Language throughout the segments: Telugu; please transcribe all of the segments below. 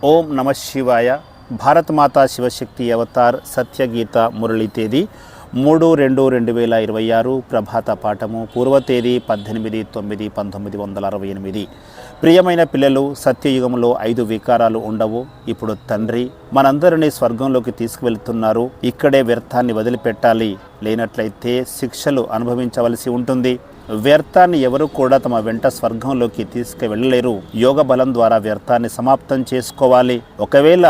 ఓం నమ శివాయ. భారత మాతా శివశక్తి అవతార్ సత్యగీత మురళి తేదీ 3/2/2026 ప్రభాత పాఠము. పూర్వ తేదీ 18/9/1968. ప్రియమైన పిల్లలు, సత్యయుగంలో 5 వికారాలు ఉండవు. ఇప్పుడు తండ్రి మనందరినీ స్వర్గంలోకి తీసుకువెళ్తున్నారు. ఇక్కడే వ్యర్థాన్ని వదిలిపెట్టాలి, లేనట్లయితే శిక్షలు అనుభవించవలసి ఉంటుంది. వ్యర్థాన్ని ఎవరు కూడా తమ వెంట స్వర్గంలోకి తీసుకువెళ్ళలేరు. యోగ బలం ద్వారా వ్యర్థాన్ని సమాప్తం చేసుకోవాలి. ఒకవేళ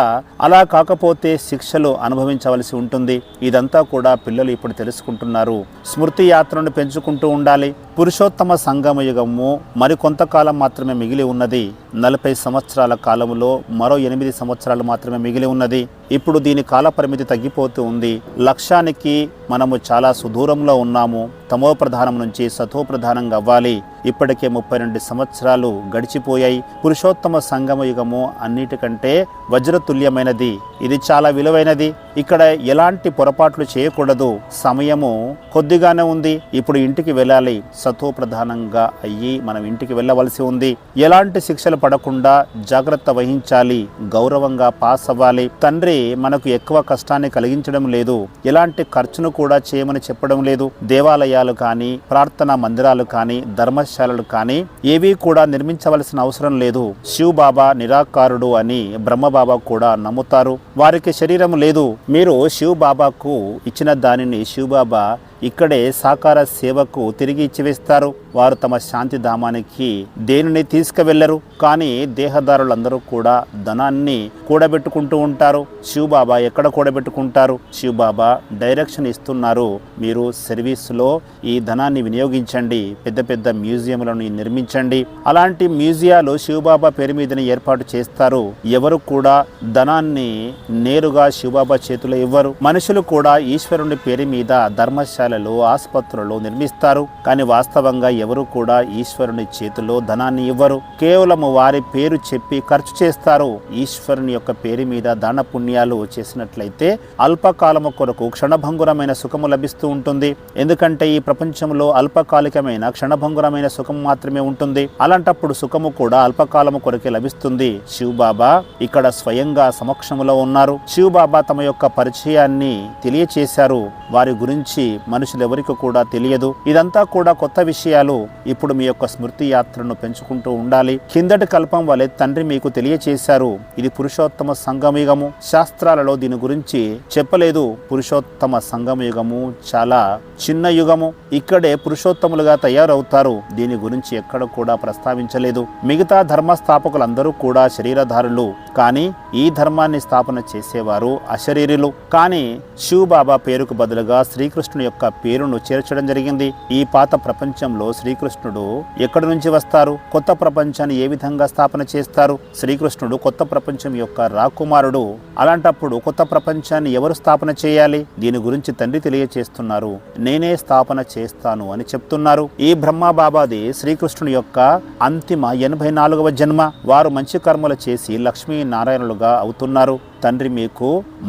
అలా కాకపోతే శిక్షలు అనుభవించవలసి ఉంటుంది. ఇదంతా కూడా పిల్లలు ఇప్పుడు తెలుసుకుంటున్నారు. స్మృతి యాత్రను పెంచుకుంటూ ఉండాలి. పురుషోత్తమ సంగమ యుగము మరికొంతకాలం మాత్రమే మిగిలి ఉన్నది. 40 సంవత్సరాల కాలంలో మరో 8 సంవత్సరాలు మాత్రమే మిగిలి ఉన్నది. ఇప్పుడు దీని కాల పరిమితి తగ్గిపోతూ ఉంది. లక్ష్యానికి మనము చాలా సుదూరంలో ఉన్నాము. తమో ప్రధానం నుంచి సతో ప్రధానంగా అవ్వాలి. ఇప్పటికే 32 సంవత్సరాలు గడిచిపోయాయి. పురుషోత్తమ సంగమ యుగము అన్నిటికంటే వజ్రతుల్యమైనది. ఇది చాలా విలువైనది. ఇక్కడ ఎలాంటి పొరపాట్లు చేయకూడదు. సమయము కొద్దిగానే ఉంది. ఇప్పుడు ఇంటికి వెళ్ళాలి. సతో ప్రధానంగా అయ్యి మనం ఇంటికి వెళ్ళవలసి ఉంది. ఎలాంటి శిక్షలు పడకుండా జాగ్రత్త వహించాలి. గౌరవంగా పాస్ అవ్వాలి. తండ్రి మనకు ఎక్కువ కష్టాన్ని కలిగించడం లేదు. ఎలాంటి ఖర్చును కూడా చేయమని చెప్పడం లేదు. దేవాలయాలు కానీ, ప్రార్థనా మందిరాలు కానీ, ధర్మశాలలు కానీ ఏవీ కూడా నిర్మించవలసిన అవసరం లేదు. శివ్ బాబా నిరాకారుడు అని బ్రహ్మబాబా కూడా నమ్ముతారు. వారికి శరీరం లేదు. మీరు శివ్ బాబాకు ఇచ్చిన దానిని శివ్ బాబా ఇక్కడే సాకార సేవకు తిరిగి ఇచ్చివేస్తారు. వారు తమ శాంతి ధామానికి దేనిని తీసుకువెళ్లరు. కానీ దేహదారులందరూ కూడా ధనాన్ని కూడబెట్టుకుంటూ ఉంటారు. శివ్ బాబా ఎక్కడ కూడబెట్టుకుంటారు? శివ్ బాబా డైరెక్షన్ ఇస్తున్నారు. మీరు సర్వీస్లో ఈ ధనాన్ని వినియోగించండి. పెద్ద పెద్ద మ్యూజియంలను నిర్మించండి. అలాంటి మ్యూజియాలు శివ్ బాబా పేరు మీదనే ఏర్పాటు చేస్తారు. ఎవరు కూడా ధనాన్ని నేరుగా శివ్ బాబా చేతిలో ఇవ్వరు. మనుషులు కూడా ఈశ్వరుని పేరు మీద ధర్మశాల ఆసుపత్రులు నిర్మిస్తారు. కానీ వాస్తవంగా ఎవరు కూడా ఈశ్వరుని చేతిలో ధనాన్ని ఇవ్వరు. కేవలం వారి పేరు చెప్పి ఖర్చు చేస్తారు. ఈశ్వరుని యొక్క పేరు మీద దాన పుణ్యాలు చేసినట్లయితే అల్పకాలము కొరకు క్షణభంగురమైన సుఖము లభిస్తూ ఉంటుంది. ఎందుకంటే ఈ ప్రపంచంలో అల్పకాలికమైన క్షణభంగురమైన సుఖం మాత్రమే ఉంటుంది. అలాంటప్పుడు సుఖము కూడా అల్పకాలము కొరకే లభిస్తుంది. శివ్ బాబా ఇక్కడ స్వయంగా సమక్షంలో ఉన్నారు. శివ్ బాబా తమ యొక్క పరిచయాన్ని తెలియచేశారు. వారి గురించి మనుషులు ఎవరికి కూడా తెలియదు. ఇదంతా కూడా కొత్త విషయాలు. ఇప్పుడు మీ యొక్క స్మృతి యాత్రను పెంచుకుంటూ ఉండాలి. కిందటి కల్పం వలె తండ్రి మీకు తెలియచేశారు. ఇది పురుషోత్తమ సంగమయుగము. శాస్త్రాలలో దీని గురించి చెప్పలేదు. పురుషోత్తమ సంగమయుగము చాలా చిన్న యుగము. ఇక్కడే పురుషోత్తములుగా తయారవుతారు. దీని గురించి ఎక్కడ కూడా ప్రస్తావించలేదు. మిగతా ధర్మ స్థాపకులందరూ కూడా శరీరధారులు. కానీ ఈ ధర్మాన్ని స్థాపన చేసేవారు అశరీరులు. కానీ శివ్ బాబా పేరుకు బదులుగా శ్రీకృష్ణుని యొక్క పేరును చేర్చడం జరిగింది. ఈ పాత ప్రపంచంలో శ్రీకృష్ణుడు ఎక్కడి నుంచి వస్తారు? కొత్త ప్రపంచాన్ని ఏ విధంగా స్థాపన చేస్తారు? శ్రీకృష్ణుడు కొత్త ప్రపంచం యొక్క రాకుమారుడు. అలాంటప్పుడు కొత్త ప్రపంచాన్ని ఎవరు స్థాపన చేయాలి? దీని గురించి తండ్రి తెలియచేస్తున్నారు. నేనే స్థాపన చేస్తాను అని చెప్తున్నారు. ఈ బ్రహ్మ బాబాది శ్రీకృష్ణుని యొక్క అంతిమ 84వ జన్మ. వారు మంచి కర్మలు చేసి లక్ష్మీ నారాయణులుగా అవుతున్నారు. తండ్రి మీకు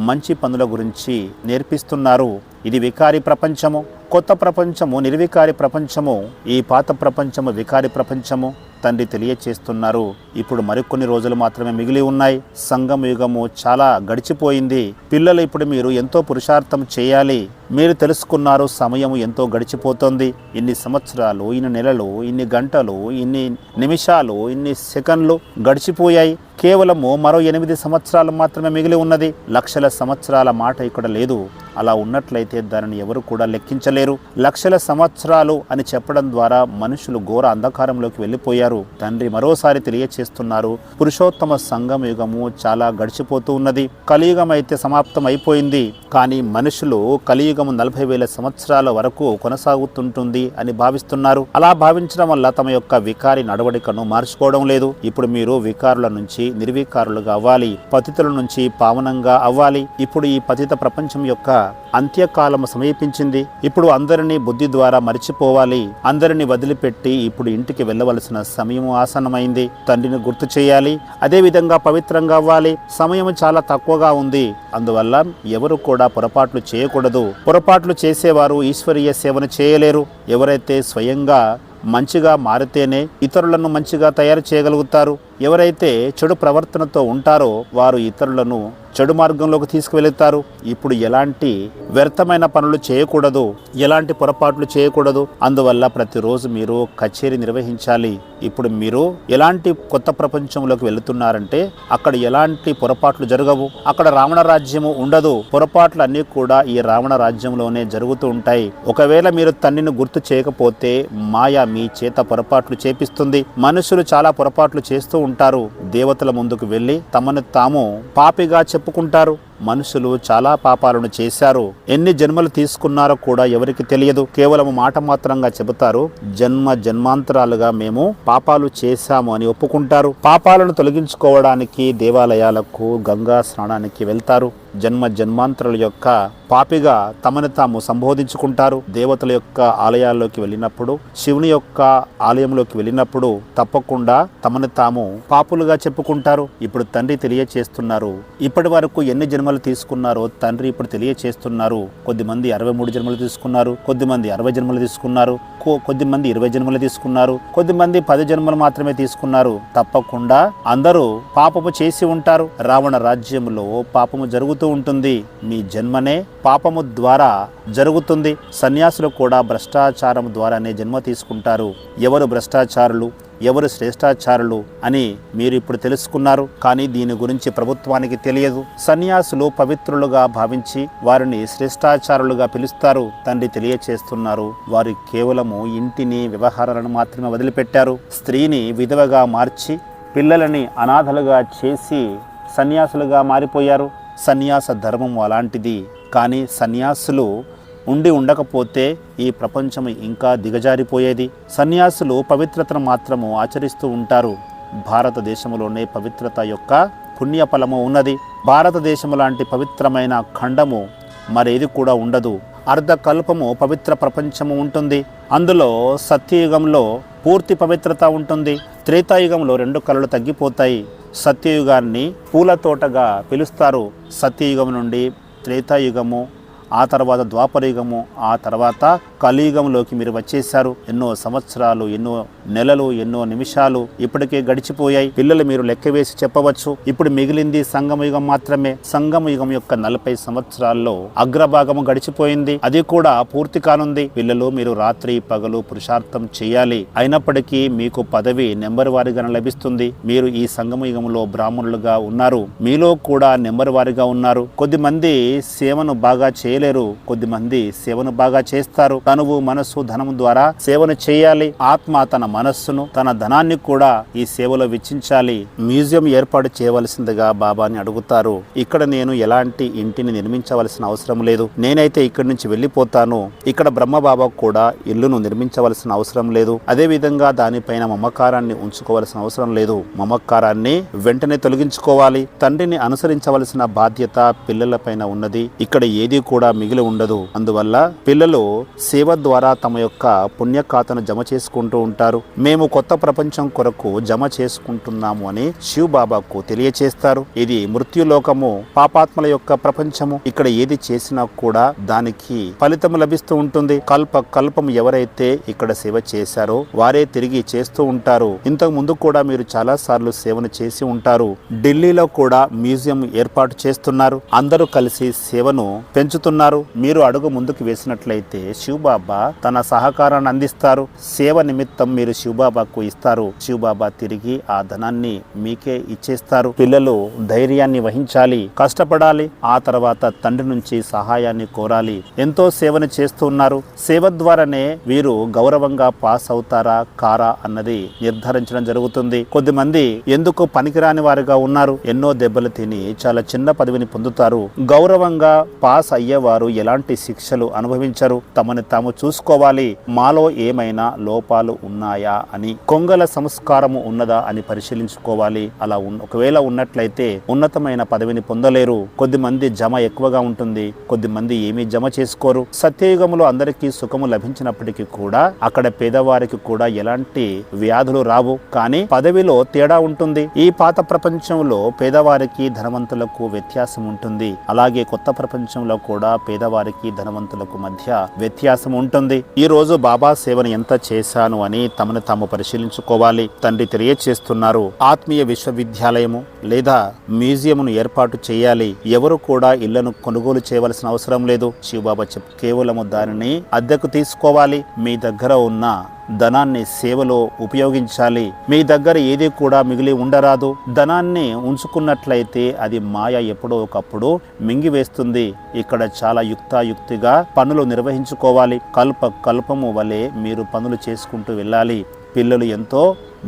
మంచి పనుల గురించి నేర్పిస్తున్నారు. ఇది వికారి ప్రపంచము. కొత్త ప్రపంచము నిర్వికారి ప్రపంచము. ఈ పాత ప్రపంచము వికారి ప్రపంచము. తండ్రి తెలియచేస్తున్నారు. ఇప్పుడు మరికొన్ని రోజులు మాత్రమే మిగిలి ఉన్నాయి. సంగమ యుగము చాలా గడిచిపోయింది. పిల్లలు, ఇప్పుడు మీరు ఎంతో పురుషార్థం చేయాలి. మీరు తెలుసుకున్నారు, సమయం ఎంతో గడిచిపోతుంది. ఇన్ని సంవత్సరాలు, ఇన్ని నెలలు, ఇన్ని గంటలు, ఇన్ని నిమిషాలు, ఇన్ని సెకండ్లు గడిచిపోయాయి. కేవలము మరో 8 సంవత్సరాలు మాత్రమే మిగిలి ఉన్నది. లక్షల సంవత్సరాల మాట ఇక్కడ లేదు. అలా ఉన్నట్లయితే దానిని ఎవరు కూడా లెక్కించలేరు. లక్షల సంవత్సరాలు అని చెప్పడం ద్వారా మనుషులు ఘోర అంధకారంలోకి వెళ్ళిపోయారు. తండ్రి మరోసారి తెలియచేస్తున్నారు. పురుషోత్తమ సంగమ యుగము చాలా గడిచిపోతూ ఉన్నది. కలియుగం అయితే సమాప్తం అయిపోయింది. కానీ మనుషులు కలియుగము 40,000 సంవత్సరాల వరకు కొనసాగుతుంటుంది అని భావిస్తున్నారు. అలా భావించడం వల్ల తమ యొక్క వికారి నడవడికను మార్చుకోవడం లేదు. ఇప్పుడు మీరు వికారుల నుంచి నిర్వికారులుగా అవ్వాలి. పతితుల నుంచి పావనంగా అవ్వాలి. ఇప్పుడు ఈ పతిత ప్రపంచం యొక్క అంత్యకాలము సమీపించింది. ఇప్పుడు అందరినీ బుద్ధి ద్వారా మరిచిపోవాలి. అందరినీ వదిలిపెట్టి ఇప్పుడు ఇంటికి వెళ్ళవలసిన సమయం ఆసన్నమైంది. తండ్రిని గుర్తు చేయాలి. అదే విధంగా పవిత్రంగా అవ్వాలి. సమయం చాలా తక్కువగా ఉంది. అందువల్ల ఎవరు కూడా పొరపాట్లు చేయకూడదు. పొరపాట్లు చేసేవారు ఈశ్వరీయ సేవను చేయలేరు. ఎవరైతే స్వయంగా మంచిగా మారితేనే ఇతరులను మంచిగా తయారు చేయగలుగుతారు. ఎవరైతే చెడు ప్రవర్తనతో ఉంటారో వారు ఇతరులను చెడు మార్గంలోకి తీసుకువెళుతారు. ఇప్పుడు ఎలాంటి వ్యర్థమైన పనులు చేయకూడదు, ఎలాంటి పొరపాట్లు చేయకూడదు. అందువల్ల ప్రతిరోజు మీరు కచేరీ నిర్వహించాలి. ఇప్పుడు మీరు ఎలాంటి కొత్త ప్రపంచంలోకి వెళుతున్నారంటే అక్కడ ఎలాంటి పొరపాట్లు జరగవు. అక్కడ రావణ రాజ్యము ఉండదు. పొరపాట్లు అన్నీ కూడా ఈ రావణ రాజ్యంలోనే జరుగుతూ ఉంటాయి. ఒకవేళ మీరు తండ్రిని గుర్తు చేయకపోతే మాయ మీ చేత పొరపాట్లు చేపిస్తుంది. మనుషులు చాలా పొరపాట్లు చేస్తూ ఉంటారు. దేవతల ముందుకు వెళ్ళి తమను తాము పాపిగా చెప్పుకుంటారు. మనుషులు చాలా పాపాలను చేశారు. ఎన్ని జన్మలు తీసుకున్నారో కూడా ఎవరికి తెలియదు. కేవలం మాట మాత్రంగా చెబుతారు. జన్మాంతరాలుగా మేము పాపాలు చేశాము అని ఒప్పుకుంటారు. పాపాలను తొలగించుకోవడానికి దేవాలయాలకు గంగా స్నానానికి వెళ్తారు. జన్మాంతరాల యొక్క పాపిగా తమను తాము సంబోధించుకుంటారు. దేవతల యొక్క ఆలయాల్లోకి వెళ్ళినప్పుడు, శివుని యొక్క ఆలయంలోకి వెళ్ళినప్పుడు తప్పకుండా తమను తాము పాపులుగా చెప్పుకుంటారు. ఇప్పుడు తండ్రి తెలియచేస్తున్నారు. ఇప్పటి వరకు ఎన్ని జన్మలు తీసుకున్నారో తండ్రి ఇప్పుడు తెలియచేస్తున్నారు. కొద్దిమంది 63 జన్మలు తీసుకున్నారు, కొద్దిమంది 60 జన్మలు తీసుకున్నారు, కొద్దిమంది 20 జన్మలు తీసుకున్నారు, కొద్దిమంది 10 జన్మలు మాత్రమే తీసుకున్నారు. తప్పకుండా అందరూ పాపము చేసి ఉంటారు. రావణ రాజ్యంలో పాపము జరుగుతూ ఉంటుంది. మీ జన్మనే పాపము ద్వారా జరుగుతుంది. సన్యాసులు కూడా భ్రష్టాచారం ద్వారానే జన్మ తీసుకుంటారు. ఎవరు భ్రష్టాచారులు, ఎవరు శ్రేష్టాచారులు అని మీరు ఇప్పుడు తెలుసుకున్నారు. కానీ దీని గురించి ప్రభుత్వానికి తెలియదు. సన్యాసులు పవిత్రులుగా భావించి వారిని శ్రేష్టాచారులుగా పిలుస్తారు. తండ్రి తెలియచేస్తున్నారు. వారు కేవలము ఇంటిని, వ్యవహారాలను మాత్రమే వదిలిపెట్టారు. స్త్రీని విధవగా మార్చి పిల్లలని అనాథలుగా చేసి సన్యాసులుగా మారిపోయారు. సన్యాస ధర్మం అలాంటిది. కానీ సన్యాసులు ఉండకపోతే ఈ ప్రపంచం ఇంకా దిగజారిపోయేది. సన్యాసులు పవిత్రతను మాత్రము ఆచరిస్తూ ఉంటారు. భారతదేశంలోనే పవిత్రత యొక్క పుణ్యఫలము ఉన్నది. భారతదేశం లాంటి పవిత్రమైన ఖండము మరేది కూడా ఉండదు. అర్ధకల్పము పవిత్ర ప్రపంచము ఉంటుంది. అందులో సత్యయుగంలో పూర్తి పవిత్రత ఉంటుంది. త్రేతాయుగంలో 2 కళలు తగ్గిపోతాయి. సత్యయుగాన్ని పూల తోటగా పిలుస్తారు. సత్యయుగం నుండి త్రేతాయుగము, ఆ తర్వాత ద్వాపరయుగము, ఆ తర్వాత కలియుగంలోకి మీరు వచ్చేశారు. ఎన్నో సంవత్సరాలు, ఎన్నో నెలలు, ఎన్నో నిమిషాలు ఇప్పటికే గడిచిపోయాయి. పిల్లలు మీరు లెక్క వేసి చెప్పవచ్చు. ఇప్పుడు మిగిలింది సంగమయుగం మాత్రమే. సంగమయుగం యొక్క 40 సంవత్సరాల్లో అగ్రభాగము గడిచిపోయింది. అది కూడా పూర్తి కానుంది. పిల్లలు మీరు రాత్రి పగలు పురుషార్థం చేయాలి. అయినప్పటికీ మీకు పదవి నెంబర్ వారీగా లభిస్తుంది. మీరు ఈ సంగమయుగంలో బ్రాహ్మణులుగా ఉన్నారు. మీలో కూడా నెంబర్ వారీగా ఉన్నారు. కొద్దిమంది సేవను బాగా చేయలేరు, కొద్దిమంది సేవను బాగా చేస్తారు. తనువు, మనస్సు, ధనము ద్వారా సేవను చేయాలి. ఆత్మ తన మనస్సును, తన ధనాన్ని కూడా ఈ సేవలో వెచ్చించాలి. మ్యూజియం ఏర్పాటు చేయవలసిందిగా బాబాని అడుగుతారు. ఇక్కడ నేను ఎలాంటి ఇంటిని నిర్మించవలసిన అవసరం లేదు. నేనైతే ఇక్కడి నుంచి వెళ్ళిపోతాను. ఇక్కడ బ్రహ్మబాబా కూడా ఇల్లును నిర్మించవలసిన అవసరం లేదు. అదే విధంగా దానిపైన మమకారాన్ని ఉంచుకోవలసిన అవసరం లేదు. మమకారాన్ని వెంటనే తొలగించుకోవాలి. తండ్రిని అనుసరించవలసిన బాధ్యత పిల్లలపైన ఉన్నది. ఇక్కడ ఏది కూడా మిగిలి ఉండదు. అందువల్ల పిల్లలు సేవ ద్వారా తమ యొక్క పుణ్య ఖాతాను జమ చేసుకుంటూ ఉంటారు. మేము కొత్త ప్రపంచం కొరకు జమ చేసుకుంటున్నాము అని శివ్ బాబాకు తెలియచేస్తారు. ఇది మృత్యులోకము, పాపాత్మల యొక్క ప్రపంచము. ఇక్కడ ఏది చేసినా కూడా దానికి ఫలితం లభిస్తూ ఉంటుంది. కల్పం ఎవరైతే ఇక్కడ సేవ చేశారో వారే తిరిగి చేస్తూ ఉంటారు. ఇంతకు ముందు కూడా మీరు చాలా సార్లు సేవను చేసి ఉంటారు. ఢిల్లీలో కూడా మ్యూజియం ఏర్పాటు చేస్తున్నారు. అందరూ కలిసి సేవను పెంచుతున్నారు. మీరు అడుగు ముందుకు వేసినట్లయితే శివబాబా తన సహకారాన్ని అందిస్తారు. సేవ నిమిత్తం మీరు శివబాబాకు ఇస్తారు. శివబాబా తిరిగి ఆ ధనాన్ని మీకే ఇచ్చేస్తారు. పిల్లలు ధైర్యాన్ని వహించాలి, కష్టపడాలి. ఆ తర్వాత తండ్రి నుంచి సహాయాన్ని కోరాలి. ఎంతో సేవను చేస్తున్నారు. సేవ ద్వారానే వీరు గౌరవంగా పాస్ అవుతారా కారా అన్నది నిర్ధారించడం జరుగుతుంది. కొద్దిమంది ఎందుకు పనికిరాని వారుగా ఉన్నారు. ఎన్నో దెబ్బలు తిని చాలా చిన్న పదవిని పొందుతారు. గౌరవంగా పాస్ అయ్యేవారు ఎలాంటి శిక్షలు అనుభవించరు. తమని తాము చూసుకోవాలి. మాలో ఏమైనా లోపాలు ఉన్నాయి ఉన్నాయా అని, కొంగల సంస్కారము ఉన్నదా అని పరిశీలించుకోవాలి. అలా ఒకవేళ ఉన్నట్లయితే ఉన్నతమైన పదవిని పొందలేరు. కొద్దిమంది జమ ఎక్కువగా ఉంటుంది, కొద్దిమంది ఏమీ జమ చేసుకోరు. సత్యయుగంలో అందరికీ సుఖము లభించినప్పటికీ కూడా అక్కడ పేదవారికి కూడా ఎలాంటి వ్యాధులు రావు. కానీ పదవిలో తేడా ఉంటుంది. ఈ పాత ప్రపంచంలో పేదవారికి ధనవంతులకు వ్యత్యాసం ఉంటుంది. అలాగే కొత్త ప్రపంచంలో కూడా పేదవారికి ధనవంతులకు మధ్య వ్యత్యాసం ఉంటుంది. ఈ రోజు బాబా సేవను ఎంత చేశాను అని తమను తాము పరిశీలించుకోవాలి. తండ్రి తెలియచేస్తున్నారు, ఆత్మీయ విశ్వవిద్యాలయము లేదా మ్యూజియంను ఏర్పాటు చేయాలి. ఎవరు కూడా ఇళ్లను కొనుగోలు చేయవలసిన అవసరం లేదు. శివబాబా కేవలము దానిని అద్దెకు తీసుకోవాలి. మీ దగ్గర ఉన్న ధనాన్ని సేవలో ఉపయోగించాలి. మీ దగ్గర ఏది కూడా మిగిలి ఉండరాదు. ధనాన్ని ఉంచుకున్నట్లయితే అది మాయ ఎప్పుడో ఒకప్పుడు మింగివేస్తుంది. ఇక్కడ చాలా యుక్తాయుక్తిగా పనులు నిర్వహించుకోవాలి. కల్పము వలె మీరు పనులు చేసుకుంటూ వెళ్ళాలి. పిల్లలు ఎంతో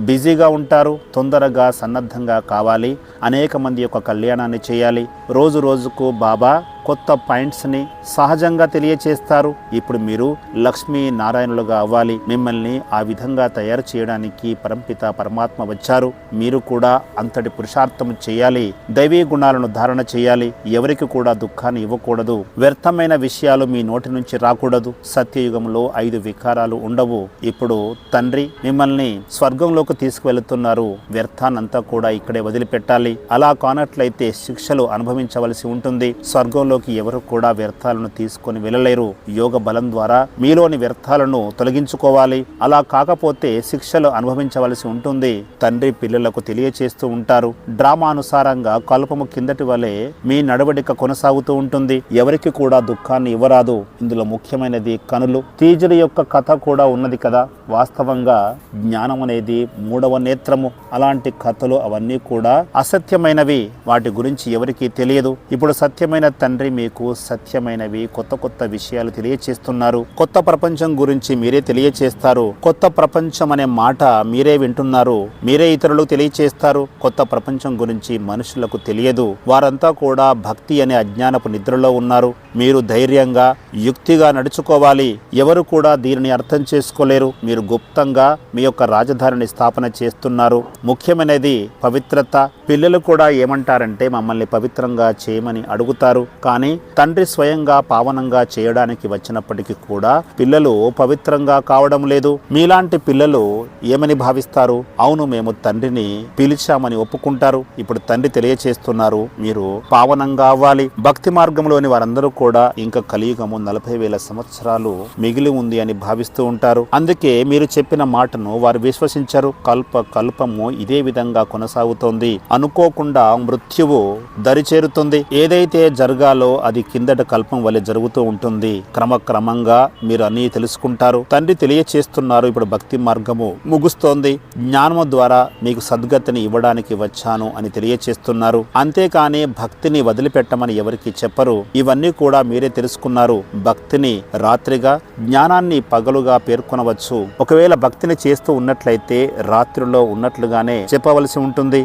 బిజీగా ఉంటారు. తొందరగా సన్నద్ధంగా కావాలి. అనేక మంది యొక్క కళ్యాణాన్ని చేయాలి. రోజు రోజుకు బాబా కొత్త పాయింట్స్ని సహజంగా తెలియచేస్తారు. ఇప్పుడు మీరు లక్ష్మీ నారాయణులుగా అవ్వాలి. మిమ్మల్ని ఆ విధంగా తయారు చేయడానికి పరంపిత పరమాత్మ వచ్చారు. మీరు కూడా అంతటి పురుషార్థం చేయాలి. దైవీ గుణాలను ధారణ చేయాలి. ఎవరికి కూడా దుఃఖాన్ని ఇవ్వకూడదు. వ్యర్థమైన విషయాలు మీ నోటి నుంచి రాకూడదు. సత్యయుగంలో 5 వికారాలు ఉండవు. ఇప్పుడు తండ్రి మిమ్మల్ని స్వర్గంలోకి తీసుకువెళుతున్నారు. వ్యర్థాన్నంతా కూడా ఇక్కడే వదిలిపెట్టాలి. అలా కానట్లయితే శిక్షలు అనుభవించవలసి ఉంటుంది. స్వర్గంలోకి ఎవరు కూడా వ్యర్థాలను తీసుకొని వెళ్ళలేరు. యోగ బలం ద్వారా మీలోని వ్యర్థాలను తొలగించుకోవాలి. అలా కాకపోతే శిక్షలు అనుభవించవలసి ఉంటుంది. తండ్రి పిల్లలకు తెలియచేస్తూ ఉంటారు. డ్రామానుసారంగా కల్పము కిందటి వలె మీ నడవడిక కొనసాగుతూ ఉంటుంది. ఎవరికి కూడా దుఃఖాన్ని ఇవ్వరాదు. ఇందులో ముఖ్యమైనది కనులు. తీజుడి యొక్క కథ కూడా ఉన్నది కదా. వాస్తవంగా జ్ఞానం అనేది 3వ నేత్రము. అలాంటి కథలు అవన్నీ కూడా అసత్యమైనవి. వాటి గురించి ఎవరికీ తెలియదు. ఇప్పుడు సత్యమైన తండ్రి మీకు సత్యమైనవి కొత్త కొత్త విషయాలు తెలియచేస్తున్నారు. కొత్త ప్రపంచం గురించి మీరే తెలియచేస్తారు. కొత్త ప్రపంచం అనే మాట మీరే వింటున్నారు. మీరే ఇతరులకు తెలియచేస్తారు. కొత్త ప్రపంచం గురించి మనుషులకు తెలియదు. వారంతా కూడా భక్తి అనే అజ్ఞానపు నిద్రలో ఉన్నారు. మీరు ధైర్యంగా యుక్తిగా నడుచుకోవాలి. ఎవరు కూడా దీనిని అర్థం చేసుకోలేరు. మీరు గుప్తంగా మీ యొక్క రాజధానిని స్థాపన చేస్తున్నారు. ముఖ్యమైనది పవిత్రత. పిల్లలు కూడా ఏమంటారంటే మమ్మల్ని పవిత్రంగా చేయమని అడుగుతారు. కానీ తండ్రి స్వయంగా పావనంగా చేయడానికి వచ్చినప్పటికీ కూడా పిల్లలు పవిత్రంగా కావడం లేదు. మీలాంటి పిల్లలు ఏమని భావిస్తారు? అవును, మేము తండ్రిని పిలిచామని ఒప్పుకుంటారు. ఇప్పుడు తండ్రి తెలియచేస్తున్నారు, మీరు పావనంగా అవ్వాలి. భక్తి మార్గంలోని వారందరూ కూడా ఇంకా కలియుగము 40,000 సంవత్సరాలు మిగిలి ఉంది అని భావిస్తూ ఉంటారు. అందుకే మీరు చెప్పిన మాటను వారు విశ్వసించరు. కల్పము ఇదే విధంగా కొనసాగుతోంది. అనుకోకుండా మృత్యువు దరిచేరుతుంది. ఏదైతే జరగాలో అది కిందట కల్పం వలె జరుగుతూ ఉంటుంది. క్రమక్రమంగా మీరు అన్నీ తెలుసుకుంటారు. తండ్రి తెలియచేస్తున్నారు, ఇప్పుడు భక్తి మార్గము ముగుస్తోంది. జ్ఞానము ద్వారా మీకు సద్గతిని ఇవ్వడానికి వచ్చాను అని తెలియచేస్తున్నారు. అంతేకాని భక్తిని వదిలిపెట్టమని ఎవరికి చెప్పరు. ఇవన్నీ కూడా మీరే తెలుసుకున్నారు. భక్తిని రాత్రిగా, జ్ఞానాన్ని పగలుగా పేర్కొనవచ్చు. ఒకవేళ భక్తిని చేస్తూ ఉన్నట్లయితే రాత్రిలో ఉన్నట్లుగానే చెప్పవలసి ఉంటుంది.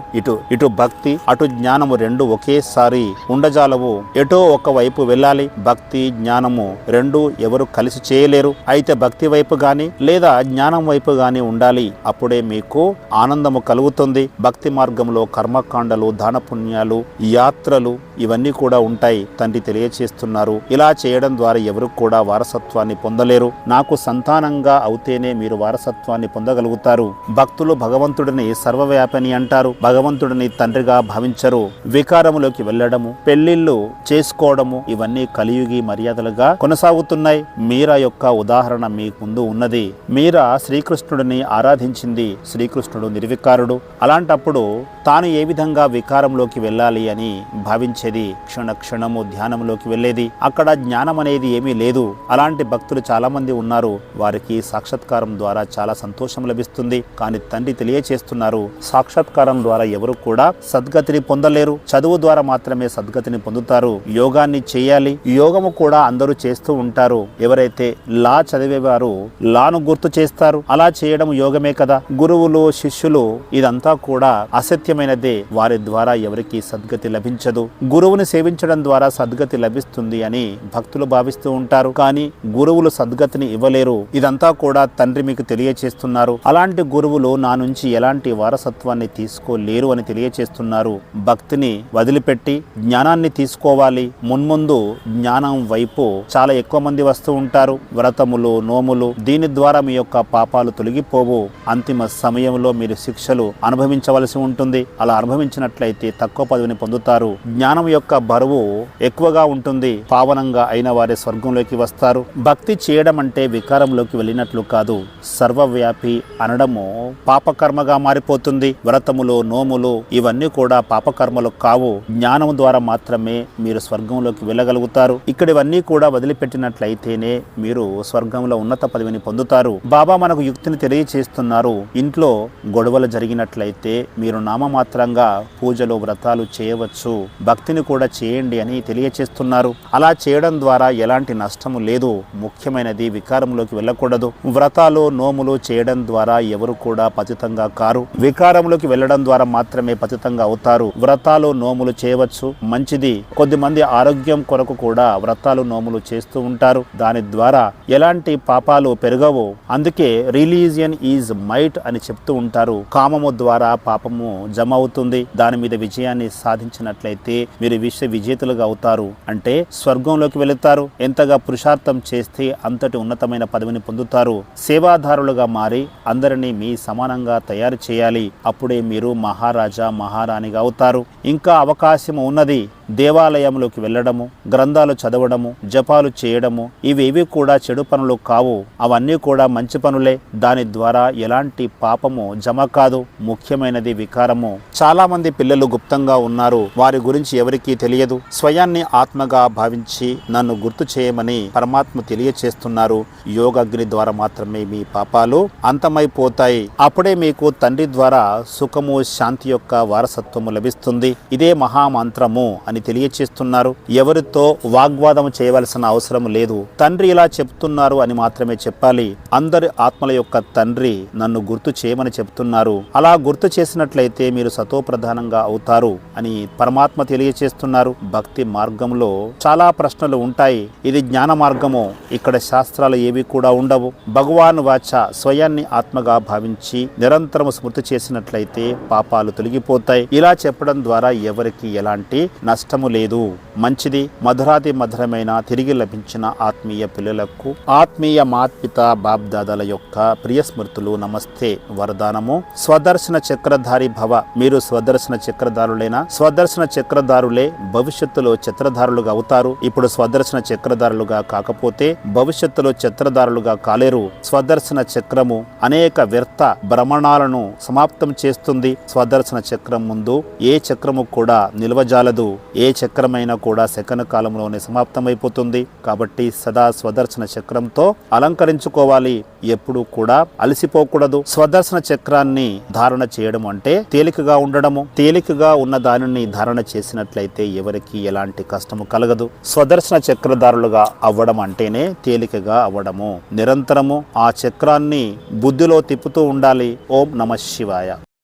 ఇటు భక్తి అటు జ్ఞానము రెండు ఒకేసారి ఉండజాలవు. ఎటో ఒక వైపు వెళ్ళాలి. భక్తి జ్ఞానము రెండు ఎవరు కలిసి చేయలేరు. అయితే భక్తి వైపు గాని లేదా జ్ఞానం వైపు గాని ఉండాలి. అప్పుడే మీకు ఆనందము కలుగుతుంది. భక్తి మార్గంలో కర్మకాండలు, దాన పుణ్యాలు, యాత్రలు ఇవన్నీ కూడా ఉంటాయి. తండ్రి తెలియచేస్తున్నారు, ఇలా చేయడం ద్వారా ఎవరు కూడా వారసత్వాన్ని పొందలేరు. నాకు సంతానంగా అవుతేనే మీరు వారసత్వాన్ని పొందగలుగుతారు. భక్తులు భగవంతుడిని సర్వవ్యాపిని అంటారు. భగవంతుడిని తండ్రిగా భావించరు. వికారములోకి వెళ్ళడము, పెళ్లిళ్ళు చేసుకోవడము ఇవన్నీ కలియుగి మర్యాదలుగా కొనసాగుతున్నాయి. మీరా యొక్క ఉదాహరణ మీ ముందు ఉన్నది. మీరా శ్రీకృష్ణుడిని ఆరాధించింది. శ్రీకృష్ణుడు నిర్వికారుడు. అలాంటప్పుడు తాను ఏ విధంగా వికారంలోకి వెళ్ళాలి అని భావించేది. క్షణ క్షణము ధ్యానంలోకి వెళ్ళేది. అక్కడ జ్ఞానం అనేది ఏమీ లేదు. అలాంటి భక్తులు చాలా మంది ఉన్నారు. వారికి సాక్షాత్కారం ద్వారా చాలా సంతోషం లభిస్తుంది. కానీ తండ్రి తెలియచేస్తున్నారు, సాక్షాత్కారం ద్వారా ఎవరు కూడా సద్గతిని పొందలేరు. చదువు ద్వారా మాత్రమే సద్గతిని పొందుతారు. యోగాన్ని చేయాలి. యోగము కూడా అందరూ చేస్తూ ఉంటారు. ఎవరైతే లా చదివేవారు లాను గుర్తు చేస్తారు. అలా చేయడం యోగమే కదా. గురువులు, శిష్యులు ఇదంతా కూడా అసత్యం ముఖ్యమైనదే, వారి ద్వారా ఎవరికి సద్గతి లభించదు. గురువుని సేవించడం ద్వారా సద్గతి లభిస్తుంది అని భక్తులు భావిస్తూ ఉంటారు. కానీ గురువులు సద్గతిని ఇవ్వలేరు. ఇదంతా కూడా తండ్రి మీకు తెలియచేస్తున్నారు. అలాంటి గురువులు నా నుంచి ఎలాంటి వారసత్వాన్ని తీసుకోలేరు అని తెలియచేస్తున్నారు. భక్తిని వదిలిపెట్టి జ్ఞానాన్ని తీసుకోవాలి. మున్ముందు జ్ఞానం వైపు చాలా ఎక్కువ మంది వస్తూ ఉంటారు. వ్రతములు, నోములు, దీని ద్వారా మీ యొక్క పాపాలు తొలగిపోవు. అంతిమ సమయంలో మీరు శిక్షలు అనుభవించవలసి ఉంటుంది. అలా అనుభవించినట్లయితే తక్కువ పదవిని పొందుతారు. జ్ఞానం యొక్క బరువు ఎక్కువగా ఉంటుంది. పావనంగా అయిన వారే స్వర్గంలోకి వస్తారు. భక్తి చేయడం అంటే వికారంలోకి వెళ్ళినట్లు కాదు. సర్వవ్యాపి అనడము పాపకర్మగా మారిపోతుంది. వ్రతములు, నోములు ఇవన్నీ కూడా పాపకర్మలు కావు. జ్ఞానం ద్వారా మాత్రమే మీరు స్వర్గంలోకి వెళ్ళగలుగుతారు. ఇక్కడ ఇవన్నీ కూడా వదిలిపెట్టినట్లయితేనే మీరు స్వర్గంలో ఉన్నత పదవిని పొందుతారు. బాబా మనకు యుక్తిని తెలియచేస్తున్నారు. ఇంట్లో గొడవలు జరిగినట్లయితే మీరు నామమాత్రంగా పూజలు, వ్రతాలు చేయవచ్చు. భక్తిని కూడా చేయండి అని తెలియచేస్తున్నారు. అలా చేయడం ద్వారా ఎలాంటి నష్టము లేదు. ముఖ్యమైనది వికారంలోకి వెళ్ళకూడదు. వ్రతాలు, నోములు చేయడం ద్వారా ఎవరు కూడా పతితంగా కారు. వికారంలోకి వెళ్ళడం ద్వారా మాత్రమే పతితంగా అవుతారు. వ్రతాలు, నోములు చేయవచ్చు, మంచిది. కొద్దిమంది ఆరోగ్యం కొరకు కూడా వ్రతాలు, నోములు చేస్తూ ఉంటారు. దాని ద్వారా ఎలాంటి పాపాలు పెరగవు. అందుకే రిలీజియన్ ఈజ్ మైట్ అని చెప్తూ ఉంటారు. కామము ద్వారా పాపము జమ అవుతుంది. దాని మీద విజయాన్ని సాధించినట్లయితే మీరు విశ్వ విజేతలుగా అవుతారు. అంటే స్వర్గంలోకి వెళుతారు. ఎంతగా పురుషార్థం చేస్తే అంతటి ఉన్నతమైన పదవిని పొందుతారు. సేవాదారులుగా మారి అందరినీ మీ సమానంగా తయారు చేయాలి. అప్పుడే మీరు మహారాజా, మహారాణిగా అవుతారు. ఇంకా అవకాశం ఉన్నది. దేవాలయంలోకి వెళ్ళడము, గ్రంథాలు చదవడము, జపాలు చేయడము ఇవేవి కూడా చెడు పనులు కావు. అవన్నీ కూడా మంచి పనులే. దాని ద్వారా ఎలాంటి పాపము జమ కాదు. ముఖ్యమైనది వికారము. చాలా మంది పిల్లలు గుప్తంగా ఉన్నారు. వారి గురించి ఎవరికీ తెలియదు. స్వయాన్ని ఆత్మగా భావించి నన్ను గుర్తు చేయమని పరమాత్మ తెలియచేస్తున్నారు. యోగాగ్ని ద్వారా మాత్రమే మీ పాపాలు అంతమైపోతాయి. అప్పుడే మీకు తండ్రి ద్వారా సుఖము, శాంతి యొక్క వారసత్వము లభిస్తుంది. ఇదే మహామంత్రము అని తెలియచేస్తున్నారు. ఎవరితో వాగ్వాదం చేయవలసిన అవసరం లేదు. తండ్రి ఇలా చెప్తున్నారు అని మాత్రమే చెప్పాలి. అందరి ఆత్మల యొక్క తండ్రి నన్ను గుర్తు చేయమని చెప్తున్నారు. అలా గుర్తు చేసినట్లయితే మీరు సతోప్రధానంగా అవుతారు అని పరమాత్మ తెలియచేస్తున్నారు. భక్తి మార్గంలో చాలా ప్రశ్నలు ఉంటాయి. ఇది జ్ఞాన మార్గము. ఇక్కడ శాస్త్రాలు ఏవి కూడా ఉండవు. భగవాన్ వాచ స్వయాన్ని ఆత్మగా భావించి నిరంతరం స్మృతి చేసినట్లయితే పాపాలు తొలగిపోతాయి. ఇలా చెప్పడం ద్వారా ఎవరికి ఎలాంటి నష్టము లేదు. మంచిది. మధురాతి మధురమైన తిరిగి లభించిన ఆత్మీయ పిల్లలకు ఆత్మీయ మాత్పిత బాప్ దాదాల యొక్క ప్రియ స్మృతులు. నమస్తే. వరదానము: స్వదర్శన చక్రధారి భవ. మీరు స్వదర్శన చక్రధారులైనా స్వదర్శన చక్రధారులే భవిష్యత్తులో చక్రధారులుగా అవుతారు. ఇప్పుడు స్వదర్శన చక్రధారులుగా కాకపోతే భవిష్యత్తులో చక్రధారులుగా కాలేరు. స్వదర్శన చక్రము అనేక వ్యర్థ భ్రమణాలను సమాప్తం చేస్తుంది. స్వదర్శన చక్రం ముందు ఏ చక్రము కూడా నిల్వజాలదు. ఏ చక్రమైనా కూడా సెకన కాలంలోనే సమాప్తమైపోతుంది. కాబట్టి సదా స్వదర్శన చక్రంతో అలంకరించుకోవాలి. ఎప్పుడు కూడా అలసిపోకూడదు. స్వదర్శన చక్రాన్ని ధారణ చేయడం అంటే తేలికగా ఉండడము. తేలికగా ఉన్న దానిని ధారణ చేసినట్లయితే ఎవరికి ఎలాంటి కష్టము కలగదు. స్వదర్శన చక్రధారులుగా అవ్వడం అంటేనే తేలికగా అవ్వడము. నిరంతరము ఆ చక్రాన్ని బుద్ధిలో తిప్పుతూ ఉండాలి. ఓం నమః శివాయ.